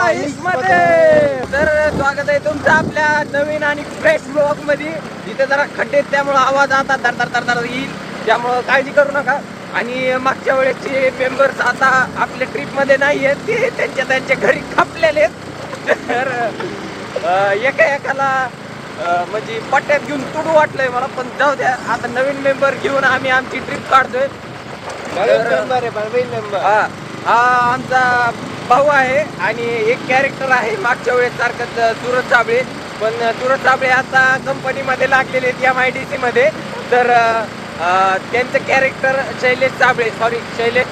तर स्वागत आहे तुमचं आपल्या नवीन आणि फ्रेश ब्लॉग मध्ये. इथे जरा खड्डे त्यामुळे आवाज आता धर येईल, त्यामुळं काळजी करू नका. आणि मागच्या वेळेसचे मेंबर्स आता आपल्या ट्रिप मध्ये नाही आहेत, ते त्यांच्या घरी खपलेले आहेत. तर एकाला म्हणजे पट्ट्यात घेऊन तुडू वाटलंय मला, पण जाऊ द्या. आता नवीन मेंबर घेऊन आम्ही आमची ट्रिप काढतोय. हा आमचा भाऊ आहे आणि एक कॅरेक्टर आहे मागच्या वेळेस सारखंच सूरज साबळे. पण सूरज साबळे आता कंपनीमध्ये लागलेले आहेत MIDC मध्ये. तर त्यांचं कॅरेक्टर शैलेश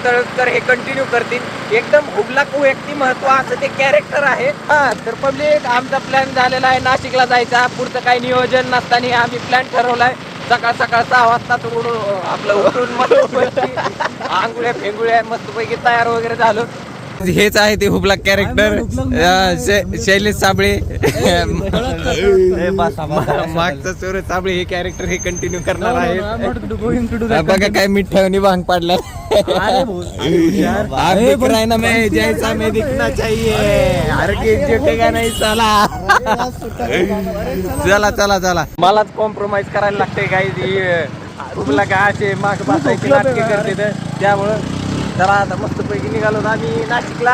तळकर हे कंटिन्यू करतील. एकदम हुबलाक व्यक्तिमत्व असं ते कॅरेक्टर आहे. हा तर पब्लिक, आमचा प्लॅन झालेला आहे नाशिकला जायचा. पुढचं काही नियोजन नसताना आम्ही प्लॅन ठरवलाय. सकाळ 6 वाजता आपलं उठून मस्तपैकी आंघोळ्या फेंगुळ्या मस्तपैकी तयार वगैरे झालो. हेच आहे ते हुबलाक कॅरेक्टर शैलेश साबळे. मागचा सूरज साबळे हे कॅरेक्टर हे कंटिन्यू करणार आहे. बघा काय मिठावणी भांग पाडला. जैसा मैं दिखना चाहिए, हर का नाही. चला मलाच कॉम्प्रोमाइज करायला लागते काही. हुबलाक असे माग बसायचे नाटके करते, त्यामुळं चला आता मस्त पैकी निघालो आम्ही नाशिकला.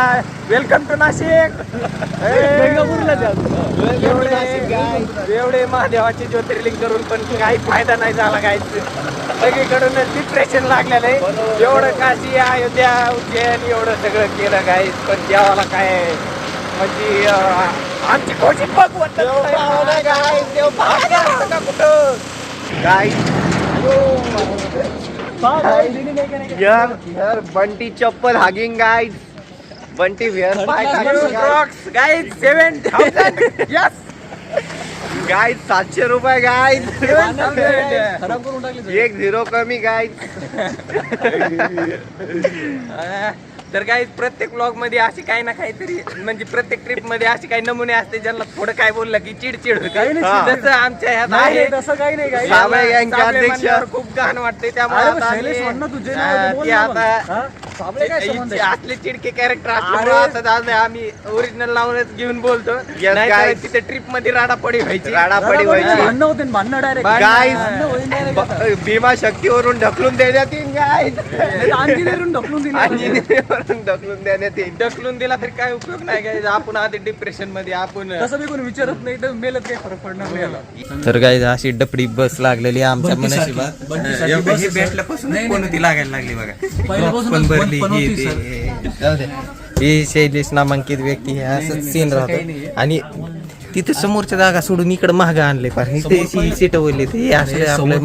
Welcome to Nashik. एवढे महादेवाचे ज्योतिर्लिंग करून पण काही फायदा नाही झाला. काय सगळीकडून डिप्रेशन लागलेलं आहे. एवढं काशी अयोध्या उज्जैन एवढं सगळं केलं काय, पण देवाला काय म्हणजे आमची खोजी बघवत काय. यार बंटी चप्पल हागिंग guys. Bunty wear crocs guys 7000. Yes guys 700 रुपये गाइस. 1-0 कमी गाइस. तर काही प्रत्येक ब्लॉग मध्ये अशी काही ना काहीतरी म्हणजे प्रत्येक ट्रिप मध्ये अशी काही नमुने असते ज्यांना थोडं काय बोललं की चिडचिड होते. जसं आमच्या ह्यात आहे तसं काही नाही. खूप घाण वाटते, त्यामुळे असले चिडके कॅरेक्टर असल्यामुळे आम्ही ओरिजिनल नावच घेऊन बोलतो. तिथे ट्रिप मध्ये राडापडी व्हायची. भांडणं होते, भांडणं डायरेक्ट गाइस भीमा शक्तीवरून ढकलून देण्यात येईल गाइस. ढकलून देण्यात येईल. ढकलून दिला तरी काय उपयोग नाही काय. आपण आधी डिप्रेशन मध्ये आपण तसं मी कोणी विचारत नाही, तर मेलत काही फरक पडणार नाही. तर काय अशी डपडी बस लागलेली आमच्या नशिबात. भेटल्यापासून कोणती लागायला लागली बघा. पण भरली ही शैलेश नामांकित व्यक्ती हे असंच सीन राहतो. आणि तिथे समोरच्या जागा सोडून इकडे महाग आणले पार. सीट वरली ते असले आपले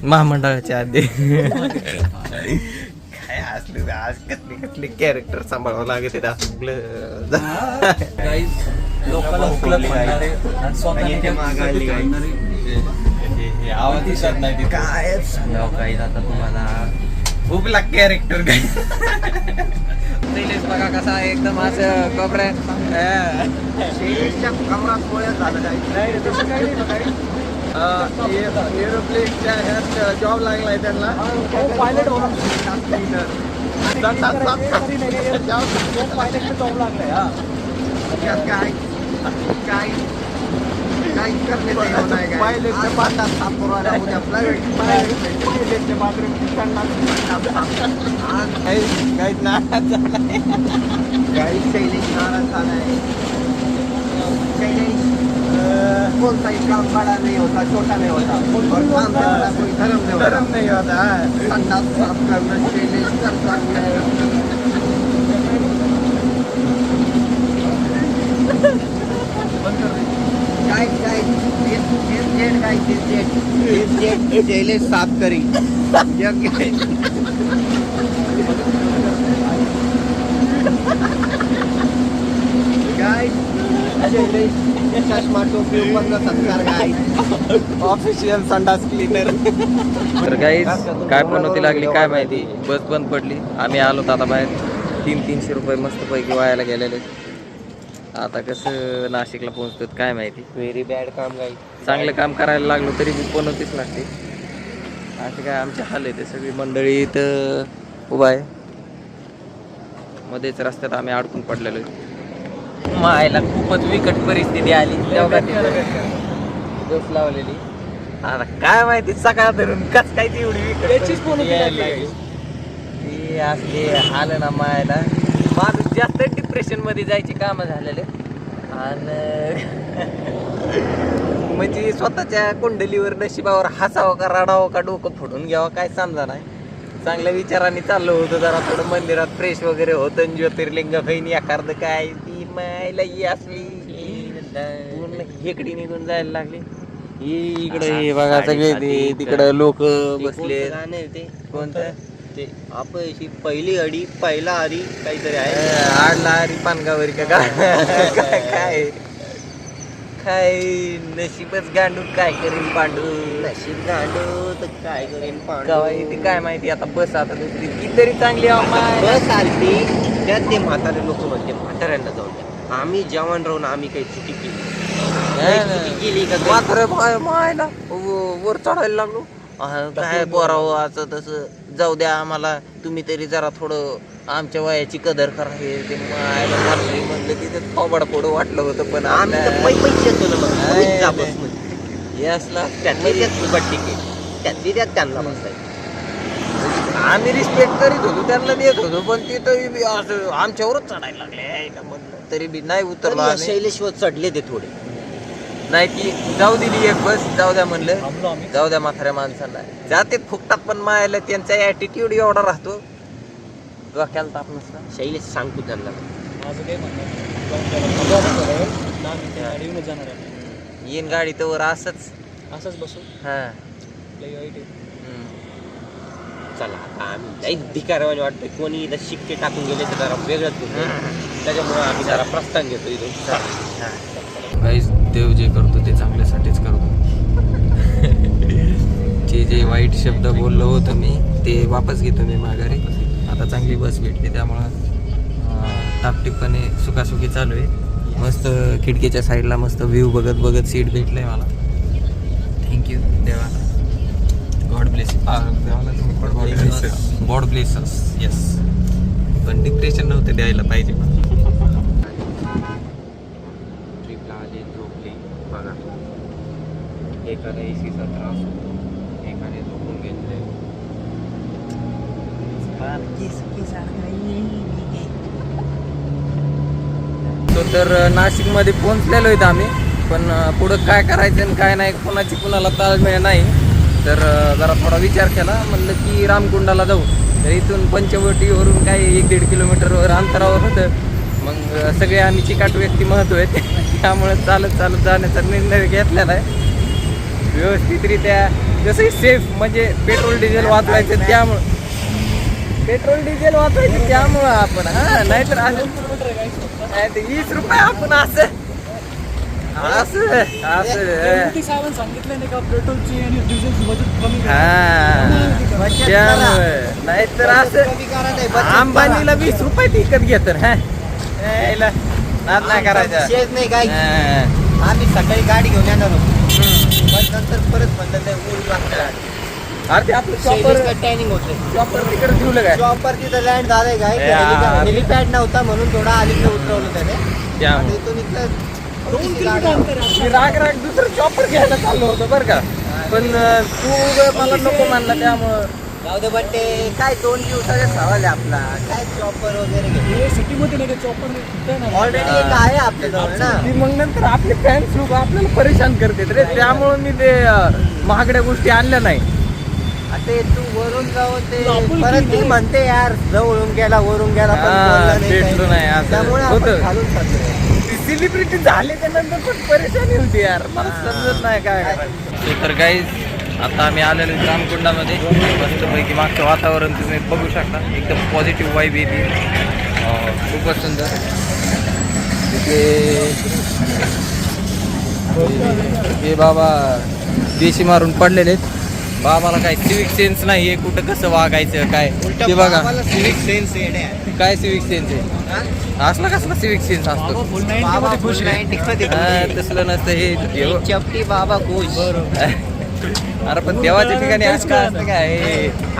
महामंडळाच्या आधी काय असले आज कसले कॅरेक्टर सांभाळावं लागत काय आता तुम्हाला हुबलाक कॅरेक्टर काय. शैलेश बघा कसा आहे, एकदम असं कोपऱ्यात एरोप्लेनच्या ह्यात जॉब लागलाय त्यांना. पायलट होणार जॉब लागलाय. पायलटच्या पाठात सापुराला उद्या पायलटच्या बाथरूम काहीच नाराज झालाय. गाइस शैलेश नाराज झालाय. शैलेश कोणताही काम बड़ा नहीं होता, छोटा नहीं होता, और काम से बड़ा कोई धर्म नहीं होता. संडास साफ करना शैलेश करता है. शैलेश साफ करी. चष्मा टोपी ऊपर सत्कार गाइस. ऑफिशियल संडास क्लीनर. तर गाईस काय पनोती लागली काय माहिती, बस बंद पडली. आम्ही आलो आता बाहेर. 300 रुपये मस्त पैकी वायाला गेलेले. आता कसं नाशिकला पोहोचतात काय माहिती. व्हेरी बॅड काम गाइस. चांगलं काम करायला लागलो तरी बी पनोतीच लागते. असे काय आमचे हाल आहे. ते सगळी मंडळी इथं उभा आहे मध्येच रस्त्यात. आम्ही अडकून पडलेलो आहे. मायला खूपच विकट परिस्थिती आली तेव्हा दोष लावलेली. आता काय माहिती सकाळ धरून कस काय ती एवढी विकट याचीच फोन परिस्थिती यायला लागली. ती असली आलं ना मायला माणूस जास्त डिप्रेशन मध्ये जायची कामं झालेले. आणि म्हणजे स्वतःच्या कुंडलीवर नशिबावर हसावं का रडावं का डोकं फोडून घ्यावं काय समजा नाही. चांगल्या विचारांनी चाललो होतं जरा थोडं मंदिरात फ्रेश वगैरे होतं. ज्योतिर्लिंग बहिणी एखादं काय ती मायला ही असली पूर्ण हेकडी निघून जायला लागली. इकडे हे बघा सगळे तिकडे लोक बसले. कोणतं ते अपयशी पहिली अडी पहिला हरी काहीतरी आहे. आडला हरी पानगावरी का काय काय नशीबच गांडू काय करीन पांडू. नशीब गांडू तर काय करेन गावाई ती काय माहिती आता बस आता दुसरी ती तरी चांगली बस आलती त्यात ते म्हातारे लोक म्हणते म्हाताऱ्यांना जाऊन द्या. आम्ही जवान राहून आम्ही काही चुकी केली का मात्र मायला वर चढायला लागलो. काय बोरावं असं तसं जाऊ द्या आम्हाला तुम्ही तरी जरा थोडं आमच्या वयाची कदर करा. हे ते मायला मारली म्हणलं तिथे थोबड फोडं वाटलं होतं पण आम्ही तर पैसे येतो ना मग हे असला त्यातली त्यात उघड तिकीट त्यातली त्यात त्यांना बसायचं. आम्ही रिस्पेक्ट करीत होतो त्यांना देत होतो पण ते तरी बी असं आमच्यावरच चढायला लागले का म्हणलं तरी बी नाही उतरलो आम्ही. शैलेश्वर चढले ते थोडे नाही ती जाऊ दिली एक बस जाऊ द्या म्हणलं थांबलो आम्ही. जाऊ द्या म्हाताऱ्या माणसाला जाते फुकटात पण मायाला त्यांचा ऍटिट्यूड एवढा राहतो डोक्याला ताप नसता. शैलेश सांगतो त्यांना माझं काय म्हणणं आहे, जाऊन त्याला बघा थोडं वेळ. 10 मिनिटं गाडीवरूनच जाणार आहे आम्ही. येईन गाडी तर असंच. असंच बसू हा लई वाईट आहे. चला आता आम्ही लईच भिकारवाणी वाटतोय. कोणी इथं शिक्के टाकून गेले तर जरा वेगळंच होतं. त्याच्यामुळे आम्ही जरा प्रस्थान घेतो इथून. काहीच देव जे करतो ते चांगल्यासाठीच करतो. जे वाईट शब्द बोललो होतो मी ते वापस घेतो मी माघारी. आता चांगली बस भेटली त्यामुळं टापटीपणे सुखासुखी चालू आहे. मस्त खिडकीच्या साईडला मस्त व्ह्यू बघत बघत सीट भेटलंय मला. थँक्यू देवा. God bless. God bless us. Yes पण डिप्रेशन नव्हतं द्यायला पाहिजे पण. ट्रिपला आले झोपले बघा. एखादा एसीचा त्रास होतो एखादे झोपून घेतले. तर नाशिकमध्ये पोहोचलेलो आहेत आम्ही पण पुढं काय करायचं आणि काय नाही कोणाची कुणाला ताळमेळ नाही. तर जरा थोडा विचार केला म्हणलं की रामकुंडाला जाऊ. तर इथून पंचवटीवरून काही 1-1.5 किलोमीटरवर अंतरावर होतं. मग सगळे आम्ही चिकाट व्यक्ती महत्व आहेत त्यामुळं चालत चालत जाण्याचा निर्णय घेतलेला आहे व्यवस्थितरित्या. जसंही सेफ म्हणजे पेट्रोल डिझेल वाचवायचं त्यामुळं आपण नाहीतर असं नाही ते 20 रुपये आपण असं साहेबांनी सांगितलं नाही का पेट्रोलची आणि डिझेलची बचत कमी करा. त्यामुळे नाहीतर असं अंबानीला 20 रुपये विकत घेत नाद नाही करायचा. शेत नाही काय आम्ही सकाळी गाडी घेऊन येणार होतो पण नंतर परत म्हणलं ते ऊन लागतं. अरे ते आपलं चॉपर टॅनिंग होते चॉपर तिकडे ठेवलं काय चॉपर तिथं लँड झालंय काय हेलिपॅड नव्हता म्हणून थोडा अलीकडे उतरवलं त्याने. त्यामुळे इथून इथं मी राग दुसरं चॉपर घ्यायला चाललो होतो बरं का पण तू मला नको म्हणला त्यामुळं जाऊ दे. पण ते काय 2 दिवसाचा सवाल आहे आपला काय चॉपर वगैरे हे सिटीमध्ये नाही का चॉपर ऑलरेडी एक आहे आपल्याजवळ ना. ती मग नंतर आपले फॅन्स लोक आपल्याला परेशान करतात रे त्यामुळं मी ते महागड्या गोष्टी आणल्या नाही. ते तू वरून जाऊन ते परत ती म्हणते यार जवळून गेला वरून गेला पण बोलला नाही भेटलो काही. नाही असं त्यामुळे होतं. आपण खालून चाललोय. सेलिब्रिटी झाले त्यानंतर पण परेशानी होती यार मला समजत नाही काय करायचं. तर काही आता आम्ही आलेलो रामकुंडामध्ये मस्तपैकी मागचं वातावरण तुम्ही बघू शकता एकदम पॉझिटिव्ह वाईब येते खूपच सुंदर. हे बाबा देशी मारून पडलेले आहेत. बाबाला काय सिविक सेन्स नाही आहे कुठं कसं वागायचं काय ते बघा. सिविक सेन्स आहे काय सिविक सेन्स आहे असला कसला सिविक सेन्स असतो बाबा खुश तसलं नसतं हे चपटी बाबा खुश. अरे पण देवाच्या ठिकाणी असं असतं काय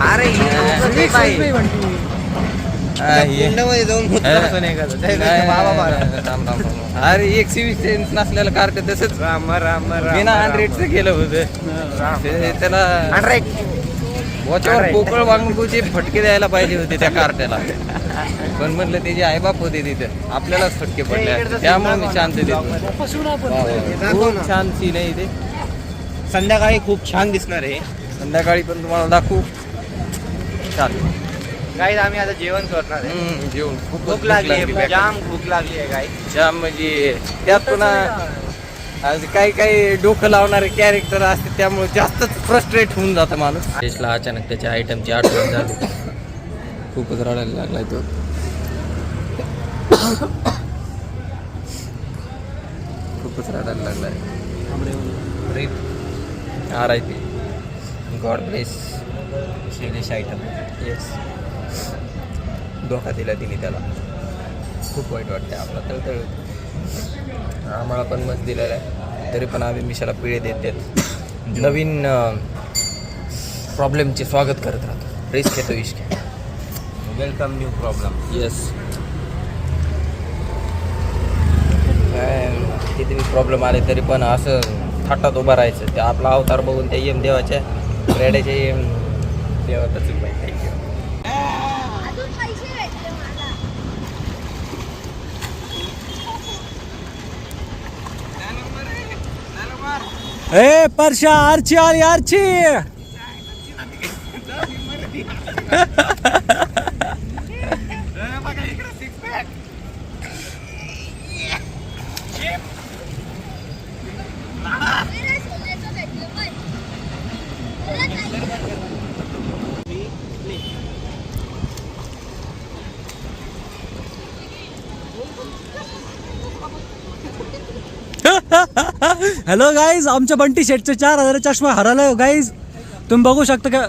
अरे कुंडामध्ये जाऊन मुतला असं नाही करत. त्यापेक्षा बाबा मारा. अरे 120 सेन्स नसलेलं कार्ट तसंच बिना 100चं केलं होतं त्याला वॉचवर पोकळ वांगूचे फटके द्यायला पाहिजे होते त्या कार्ट्याला. पण म्हटलं त्याचे आईबाप होते तिथं, आपल्यालाच फटके पडले असते. त्यामुळे मी शांत देतो. खूप छान सीन आहे इथे. संध्याकाळी खूप छान दिसणार आहे. संध्याकाळी पण तुम्हाला दाखवू. चालेल गाईज आम्ही आता जेवण करणार आहे. जेवण खूप भूक लागली आहे, जाम भूक लागली आहे गाईज. जाम म्हणजे त्यात पुन्हा काही काही डोकं लावणारे कॅरेक्टर असते त्यामुळे जास्तच फ्रस्ट्रेट होऊन जातं माणूस. देशला अचानक त्याच्या आयटमची आठवण झाली. खूपच रडायला लागलाय तो. खूपच रडायला लागलाय. RIP God bless Shailesh item. Yes. धोका दिला तिने त्याला. खूप वाईट वाटते. आपला तळतळ आम्हाला पण मत दिलेला आहे तरी पण आम्ही मिशाला पिळे देत नवीन प्रॉब्लेमचे स्वागत करत राहतो. रिस्क घेतो इश्क. Welcome new problem. येस. किती प्रॉब्लेम आले तरी पण असं थाटात उभं राहायचं. ते आपला अवतार बघून त्या यम देवाच्या रेड्याच्या यम देवाचं माहिती. ए परशा आरची आली आरची. हॅलो गाईज, आमच्या बंटी शेटचे 4000 चष्मा हरवला गाईज. तुम्ही बघू शकता का.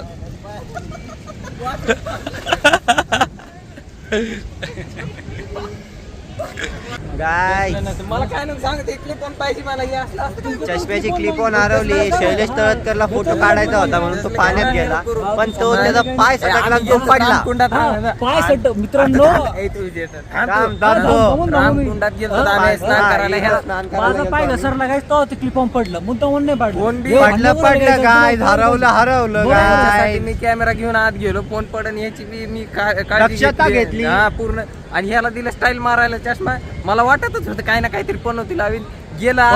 गाय मला काय नाही सांगते क्लिप पण पाहिजे मला. हे असलं असतं चष्म्याची क्लिप ऑन हरवली. शैलेश तळतकरला फोटो काढायचा होता म्हणून तो पाण्यात गेला, पण तो त्याचा पाय सटकला, तो पडला. पाय सट मित्रांनो. रामकुंडात गेलो होतो आम्ही स्नान करायला. माझा पाय घसरला गाईज, तो क्लिप ऑन पडलं. मुद्दामून नाही पडलं गाय. हरवलं गाय. मी कॅमेरा घेऊन आत गेलो. फोन पडन याची बी मी दक्षता घेतली. हा पूर्ण. आणि ह्याला दिलं स्टाईल मारायला चष्मा. मला वाटतच होतं काही ना काहीतरी पनवती लावीन. गेला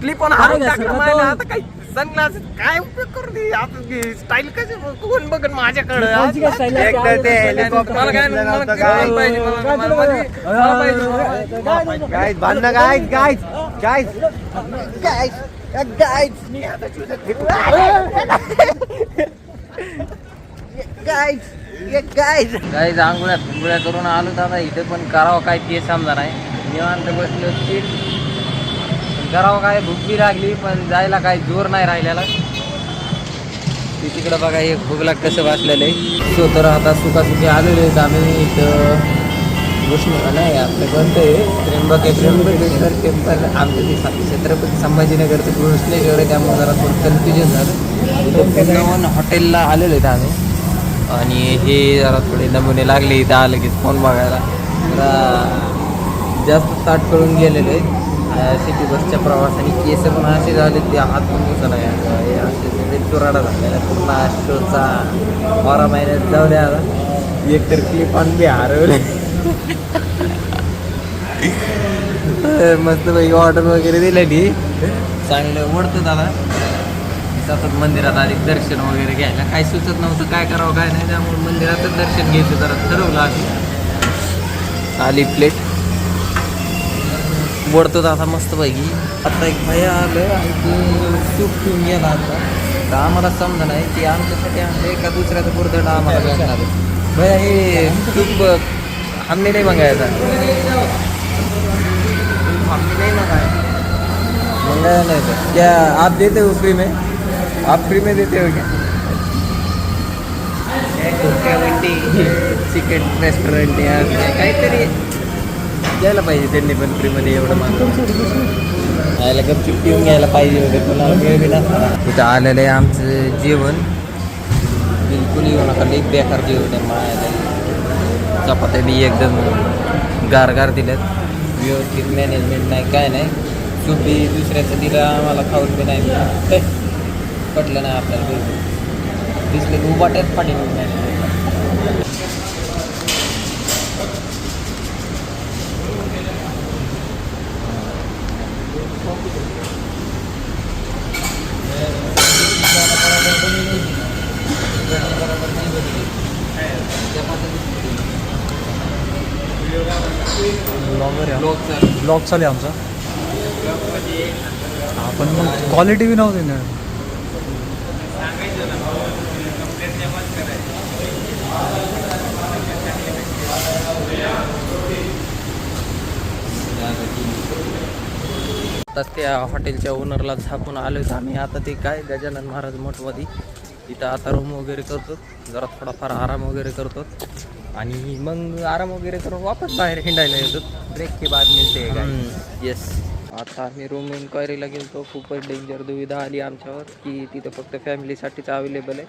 क्लिप ऑन आता काही सनग्लास काय उपयोग करू दे. आता स्टाईल कशी कोण बघन माझ्याकडे. भांडणं गायज गायज गायज गायज काही आंघोळ्या करून आलो दादा. इथे पण करावं काय ते समजा नाही. निवांत बसलो सीट. करावं काय भूक बी लागली पण जायला काय जोर नाही राहिलेला. ते तिकडं बघा हे भूकला कसं वाचलेलं आहे. स्वतः राहता सुखासुखी आलेले आहेत आम्ही. इथं कृष्ण नाही आपलं कोणतं आहे त्र्यंबकेश्वर टेम्पल. आमचं ते छत्रपती संभाजीनगरचं कृष्णेश्वर आहे त्यामुळे जरा थोडं कन्फ्युजन झालं. इथं वृंदावन हॉटेलला आलेलो आहेत आम्ही. आणि हे जरा थोडे नमुने लागले इथं आलं की फोन बघायला. जरा जास्त ताट करून गेलेले आहेत सिटी बसच्या प्रवासाने. केस पण असे झाले ते हात पण दिसत नाही. असे चुराडा झालेला पूर्ण शोचा 12 महिन्यात जाऊ द्या. आता एकतर क्लिप ऑन बी हरवले. मस्त पैकी ऑर्डर वगैरे दिलेली. चांगलं ओढतं दादा. जातात मंदिरात आधी दर्शन वगैरे घ्यायला. काही सुचत नव्हतं काय करावं काय नाही. त्यामुळे मंदिरातच दर्शन घ्यायचं जरा ठरवलं आम्ही. आली प्लेट वडतो आता मस्त पैकी. आता एक भैया आलं आणि ते सूप पिऊन गेला. आता तर आम्हाला समजा नाही की आमच्यासाठी आणलं का दुसऱ्याचं पुरदंड आम्हाला भेटणार आहे. भैया हे सूप हमने नाही मंगायचा. हमने नाही मंगाया नहीं था. क्या आप देते हो फ्री में? आप फ्री में देते हो क्या? चिकन रेस्टॉरंट या काहीतरी घ्यायला पाहिजे त्यांनी पण फ्रीमध्ये. एवढं मागं यायला गपचूप पिऊन घ्यायला पाहिजे वगैरे. कोणाला वेळ बी नसताना तिथं आलेलं आहे आमचं जेवण. बिलकुल येऊ नका. लई बेकार जेवण आहे. चपात्या बी एकदम गारगार दिल्यात, व्यवस्थित मॅनेजमेंट नाही काय नाही. सूप बी दुसऱ्याचं दिलं आम्हाला खाऊन बी नाही काय पटलं नाही आपल्याला बिलकुल. दिसले की उबाट्यात पाणी नाही. ब्लॉग चालू आहे आमचा. पण मग क्वालिटी बी नव्हती ना. आताच त्या हॉटेलच्या ओनरला झापून आलो होतो आम्ही. आता ते काय गजानन महाराज मठमध्ये इथं आता रूम वगैरे करतो, जरा थोडाफार आराम वगैरे करतो आणि मग आराम वगैरे करून वापस बाहेर हिंडायला येतो. ब्रेक के बाद मिळते काय. येस. आता आम्ही रूम इन्क्वायरीला गेलो. खूपच डेंजर दुविधा आली आमच्यावर की तिथं फक्त फॅमिलीसाठीच अवेलेबल आहे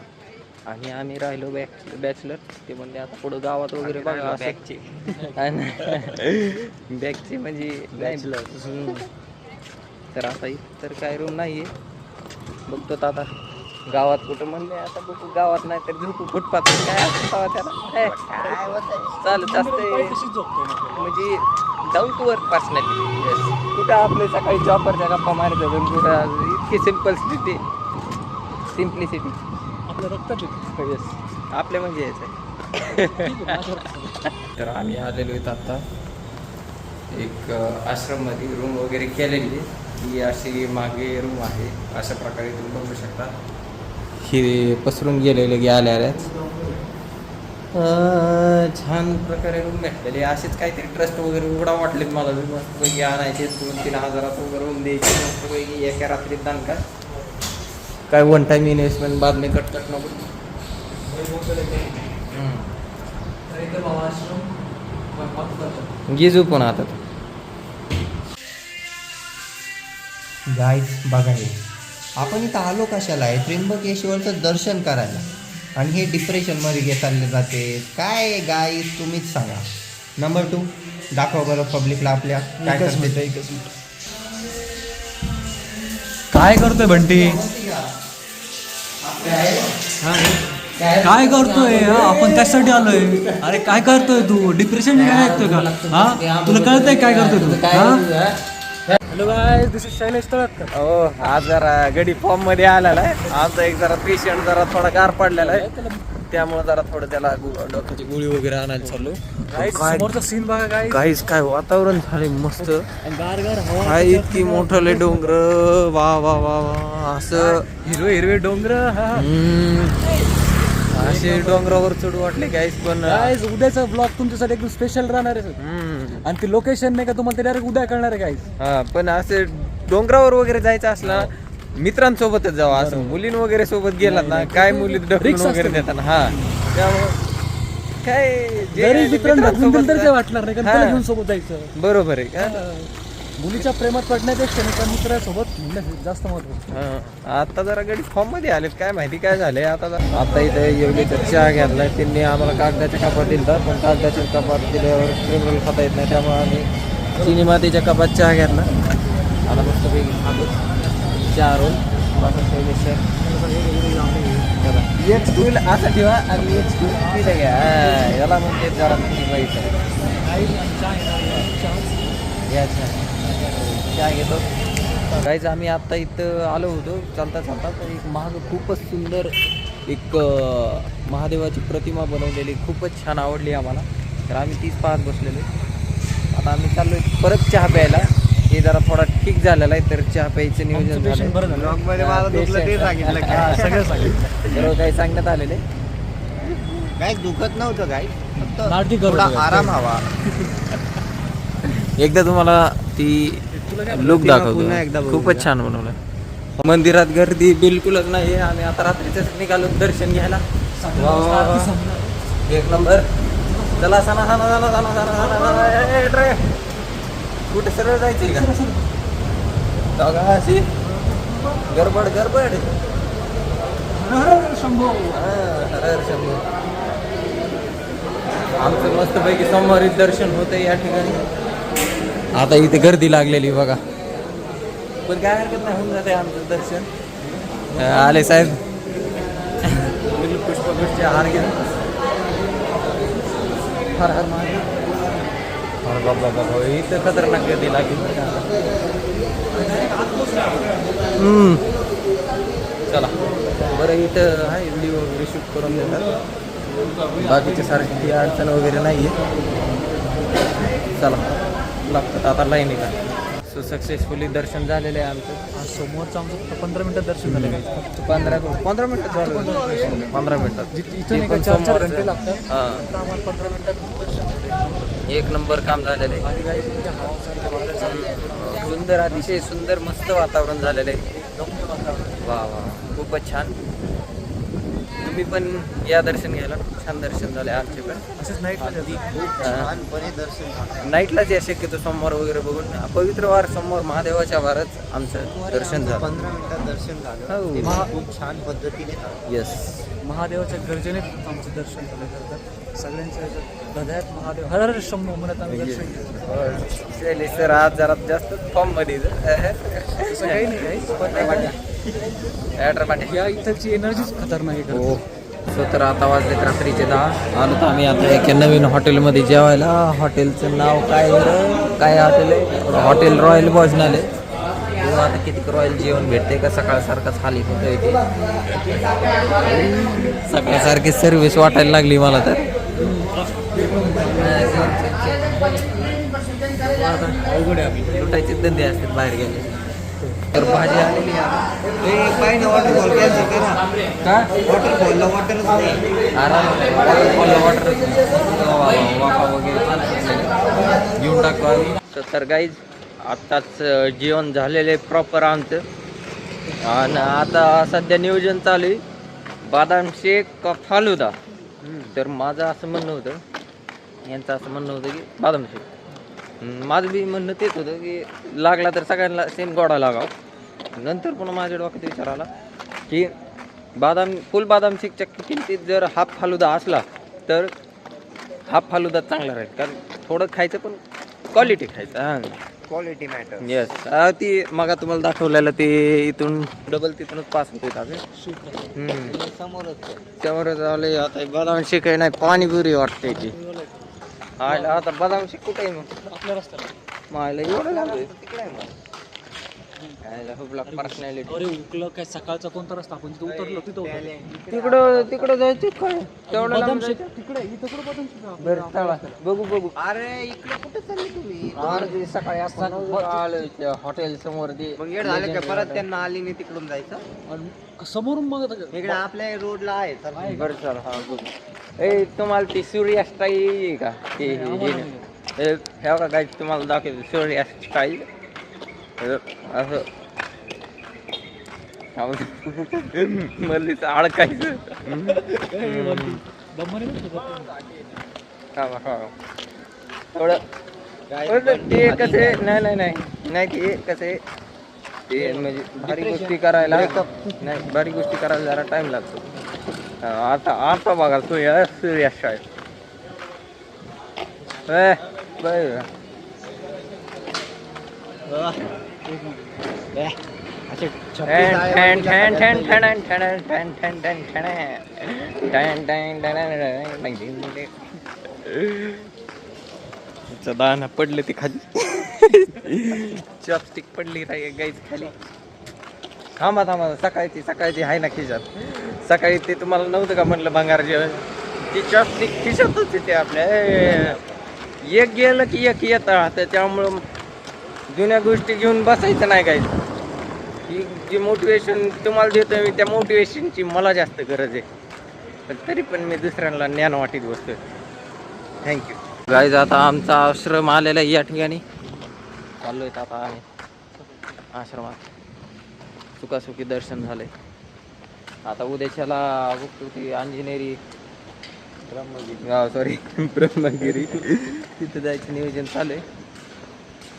आणि आम्ही राहिलो बॅचलर. ते म्हणजे आता पुढं गावात वगैरे बघा बॅगची बॅगची म्हणजे बॅचलर. तर आता इथं तर काय रूम नाही आहे. बघतो आता गावात कुठं म्हणले. आता बघू गावात नाही तर झोपू फुटपाथ काय असतं त्याला चालत असते म्हणजे डाऊन टू वर्क पर्सनॅलिटी. कुठं आपले सकाळी जॉबवरच्या गप्पा मारत होतो, कुठं इतकी सिम्प्लिसिटी आपल्या रक्तात येस आपले म्हणजे यायचं. तर आम्ही आलेलो आहेत आता एक आश्रममध्ये रूम वगैरे केलेली. ही अशी मागे रूम आहे, अशा प्रकारे तुम्ही बघू शकता. ही पसरून गेलेले आल्याच छान प्रकारे रूम भेटलेले. असेच काहीतरी ट्रस्ट वगैरे उघडा वाटले मला. मस्तपैकी आणायचे 2-3 हजारात वगैरे रूम द्यायची मस्तपैकी एका रात्रीत दान का काय वन टाईम इन्व्हेस्टमेंट बाद में कट नको. गिजू पण आता गाईज बघा हे आपण इथं आलो कशाला आहे, त्र्यंबकेश्वरचं दर्शन करायला आणि हे डिप्रेशनमध्ये चालले जाते काय. गाईज तुम्हीच सांगा. नंबर 2 दाखवा बरं पब्लिकला आपल्या काय करते. काय करतोय बंटी, काय करतोय. आपण त्यासाठी आलोय. अरे काय करतोय तू, डिप्रेशन ऐकतोय का? हा तुला कळतंय काय करतोय तू? Hello guys, this is Shailesh Talatkar. हो आज जरा गडी फॉर्म मध्ये आलेला आहे. आमचा एक जरा पेशंट जरा थोडा गार पडलेला आहे, त्यामुळे जरा थोडं त्याला डॉक्टरची गोळी वगैरे आणायला चाललो. समोरचा सीन बघा गाईज. काहीच काय वातावरण झाले मस्त. गार गार हवा, काय इतकी मोठले डोंगर. वा वा वा वा असं हिरवे हिरवे डोंगर. असे डोंगरावर चढू वाटले काहीच. पण गाईज उद्याचा ब्लॉग तुमच्यासाठी एकदम स्पेशल राहणार आहे आणि ते लोकेशन नाही का तुम्हाला डायरेक्ट उद्या कळणार आहे गाईज. हा पण असे डोंगरावर वगैरे जायचं असला मित्रांसोबतच जावा. असं मुलीं वगैरे सोबत गेलात ना काय मुली ढकलून वगैरे देतात. हा त्यामुळे काय जे मित्रांसोबत तर काय वाटणार नाही कारण त्याला घेऊन सोबत जायचं. बरोबर आहे का. मुलीच्या प्रेमात पडण्यापेक्षा नाही मित्रासोबत जास्त महत्व. आता जरा गडी फॉर्म मध्ये आलेत काय माहिती काय झालंय. आता इथे योगीचा चहा घेतलाय. त्यांनी आम्हाला कागदाच्या कपात दिला, पण कागदाच्या कपात दिल्यावर क्रिमिनल खाता येत नाही, त्यामुळे आम्ही चिनी मातीच्या कपात चहा घेतला. आता मस्तपैकी खातो चहा रोल. एक स्टूल असं ठेवा आणि एक स्टूल तिथे घ्या. याला म्हणते जरा चहा घेतो. काहीच आम्ही आत्ता इथं आलो होतो चालता चालता, तर एक खूपच सुंदर एक महादेवाची प्रतिमा बनवलेली खूपच छान आवडली आम्हाला. तर आम्ही तीच पाहत बसलेलो. आता आम्ही चाललोय परत चहा प्यायला. हे जरा थोडा ठीक झालेला आहे, तर चहा प्यायचं नियोजन झालं. सर्व काही सांगण्यात आलेले. काय दुखत नव्हतं काय, नाटकी थोडा आराम हवा. एकदा तुम्हाला ती लुक दाखवतो. खूपच छान बनवलं. मंदिरात गर्दी बिलकुलच नाही. आम्ही आता रात्रीच निघालो दर्शन घ्यायला. एक नंबर. चला सणा सणा सणा सणा सणा सणा. कुठे सरळ जायची का दोघा अशी गडबड गडबड. शंभो हर शंभो. आमचं मस्तपैकी सोमवारी दर्शन होतं या ठिकाणी. आता इथे गर्दी लागलेली बघा, पण काय हरकत नाही, होऊन जाते आमचं दर्शन. आले साहेब पुष्पगुच्छ हार घेऊन. हर हर महादेव. अरे बाबा बाबा, इथं खतरनाक गर्दी लागली. चला बरं, इथं आहे व्हिडिओ वगैरे शूट करून देतात, बाकीच्या सारखी अडचण वगैरे नाही आहे. चला लागतात आता लाईनीला. सो सक्सेसफुली दर्शन झालेलं आहे आमचं. समोरचं आमचं फक्त 15 मिनिटात दर्शन झालं काय? 15 मिनिटात झालं. 15 मिनिटात इथं नाही का 4-4 घंटे लागतात. हां, आता आम्हाला 15 मिनिटात दर्शन झालं. एक नंबर काम झालेलं आहे. आणि काय इथे हवा सुंदर, अतिशय सुंदर, मस्त वातावरण झालेलं आहे. वा वा, खूपच छान. तुम्ही पण या दर्शन घ्यायला. छान दर्शन झाले आमचे पण. असंच नाईटला नाईटलाच या शक्यतो सोमवार वगैरे बघून. पवित्र वार सोमवार महादेवाच्या वारच आमचं दर्शन झालं. 15 मिनिटात दर्शन झालं. हो. ते खूप छान पद्धतीने झालं. येस. महादेवाच्या गर्जनेत आमचं दर्शन झालं. करतात सगळ्यांच्या हृदयात महादेव हर हर शंभो म्हणत आम्ही दर्शन घेतलं. शैलेश सर आज जरा जास्त फॉर्म मध्ये तसं काही नाही काही या इथलची एनर्जीच खतरनाक आहे. हो. सो तर आता वाजलेत रात्रीचे 10. आलो तर आम्ही आता एका नवीन हॉटेलमध्ये जेवायला. हॉटेलचं नाव काय काय हॉटेल आहे? हॉटेल रॉयल भोजनालय. आता किती रॉयल जेवण भेटते का? सकाळसारखंच खाली होतं इथे. सकाळसारखी सर्व्हिस वाटायला लागली मला तर. अवघड आहे आपली. लुटायचे धंदे असतात बाहेर गेले तर. भाजी आलेली आहे. वॉटरफॉल कॅन्सल करा. काय वॉटरफॉलला वॉटरच नाही. वॉटर वाफा वगैरे घेऊन टाकू आम्ही. तर गाईज आत्ताच जेवण झालेलं आहे प्रॉपर आमचं. आणि आता सध्या नियोजन चालू आहे बदाम शेक का फालुदा. तर माझं असं म्हणणं होतं, यांचं असं म्हणणं होतं की बदाम शेक. माझं बी म्हणणं तेच होतं की लागला तर सगळ्यांना सेम गोडा लागावं. नंतर पुन्हा माझ्या डोक्यात विचार आला की फुल बदाम शेकच्या किमतीत जर हाफ फालुदा असला तर हाफ फालुदा चांगला राहील. कारण थोडं खायचं पण क्वालिटी खायचं. हां, क्वालिटी मॅटर. येस. ती मग तुम्हाला दाखवलेलं ते इथून डबल तिथूनच पास होते आपले. समोरच आले. आता बदाम शेक आहे नाही, पाणीपुरी वाटते ती. आयला आता बदाम शेक कुठे आहे मग? आपल्या रस्त्याला मायला एवढं लागतं तिकडे आहे मग. पर्सनॅलिटी. अरे उकलं काय सकाळचा कोणता रस्ता आपण तिथं उतरलो तिथं तिकडं जायचं काय तेवढं लांब जायचं? तिकडे इथं कुठं बदाम शेक आहे? बरं चला बघू. अरे इकडे कुठे चालले तुम्ही? अरे सकाळी असताना आलं हॉटेल समोर ते. मग येड झालं का परत त्यांना आलीने तिकडून जायचं? आणि समोरून बघत इकडे आपल्या रोडला आहे. बरं चला. हा बघू. ए तुम्हाला ती सूर्या स्टाईल का? ते हे का काय तुम्हाला दाखवतो सूर्या स्टाईल. असं मल्लीच अडकायचं. थोडं ते कसे नाही ते कसे ते म्हणजे भारी गोष्टी करायला नाही, भारी गोष्टी करायला जरा टाइम लागतो. आता बघा सूर्या स्टाईल. दाना पडले ती खाली. चॉपस्टिक पडली गाईच खाली. थांबा सकाळची आहे ना खिशात. सकाळी ते तुम्हाला नव्हतं का म्हणलं भंगार जेवण, ती चॉपस्टिक खिशातच येते आपल्या. एक गेलं की एक येतं. त्याच्यामुळं जुन्या गोष्टी घेऊन बसायचं नाही काही. ही जी मोटिवेशन तुम्हाला देतो मी, त्या मोटिवेशनची मला जास्त गरज आहे. पण तरी पण मी दुसऱ्यांना ज्ञान वाटीत बसतोय. Thank you guys. आता आमचा आश्रम आलेला आहे या ठिकाणी. चाललोय आता आम्ही आश्रमात. सुखासुखी दर्शन झाले. आता उद्याच्याला बघतो ती अंजनेरी ब्रह्मगिरी तिथं जायचं नियोजन चालू आहे.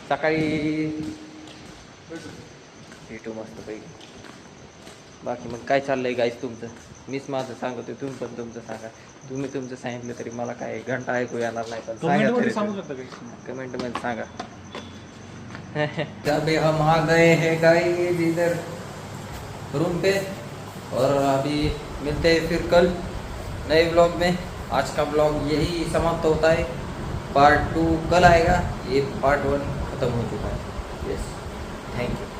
सकाळी भेटू मस्त पैकी. बाकी मग काय चाललंय गाईस तुमचं? मीच माझं सांगतोय, तुम्ही पण तुमचं सांगा. तुम्ही तुमचं सांगितलं तरी मला काय घंटा ऐकू येणार नाही, पण कमेंटमध्ये सांगू शकता काही. कमेंटमध्ये सांगा. अभी हम आ गए हैं गाइस इधर रूम पे, और अभी मिलते हैं फिर कल नए व्लॉग में. आज का व्लॉग यही समाप्त होता है. पार्ट 2 कल आएगा. ये पार्ट 1 खत्म हो चुका है. Yes, thank you.